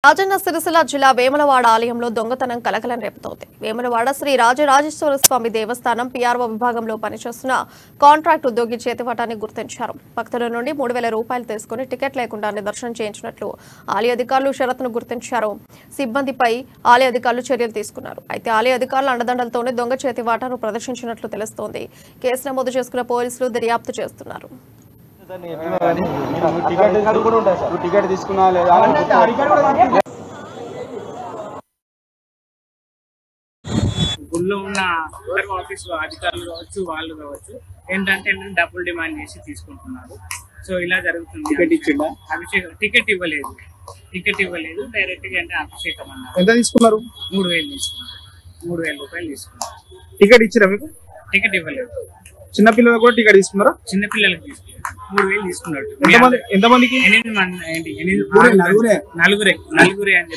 రాజన్న సిరిసిల్ల జిల్లా వేములవాడ ఆలయంలో దొంగతనం కలకలం రేపుతోంది. వేములవాడ శ్రీ రాజరాజేశ్వర స్వామి దేవస్థానం పీఆర్ఓ విభాగంలో పనిచేస్తున్న కాంట్రాక్ట్ ఉద్యోగి చేతివాటాన్ని గుర్తించారు. భక్తుల నుండి 3,000 రూపాయలు తీసుకుని టికెట్ లేకుండానే దర్శనం చేయించినట్లు ఆలయ అధికారులు షరతును గుర్తించారు. సిబ్బందిపై ఆలయ అధికారులు చర్యలు తీసుకున్నారు. అయితే ఆలయ అధికారుల అండదండలతోనే దొంగ చేతివాటాను ప్రదర్శించినట్లు తెలుస్తోంది. కేసు నమోదు చేసుకున్న పోలీసులు దర్యాప్తు చేస్తున్నారు. టికెట్ తీసుకున్నా లేదా గుళ్ళో ఉన్న ఆఫీస్ అధికారులు కావచ్చు వాళ్ళు కావచ్చు ఏంటంటే డబ్బులు డిమాండ్ చేసి తీసుకుంటున్నారు. సో ఇలా జరుగుతుంది. టికెట్ ఇచ్చిందా? అభిషేకం టికెట్ ఇవ్వలేదు డైరెక్ట్ గా అంటే అభిషేకం అన్నారు. ఎంత తీసుకున్నారు? 3,000 తీసుకున్నారు. 3,000 రూపాయలు తీసుకున్నారు. టికెట్ ఇచ్చిరా మీకు? టికెట్ ఇవ్వలేదు. చిన్నపిల్లలకు కూడా టికెట్ తీసుకున్నారా? చిన్నపిల్లలకు తీసుకున్నారు. 3,000 తీసుకున్నాడు. ఎంతమందికి? 8 మంది. 8 నలుగురే అని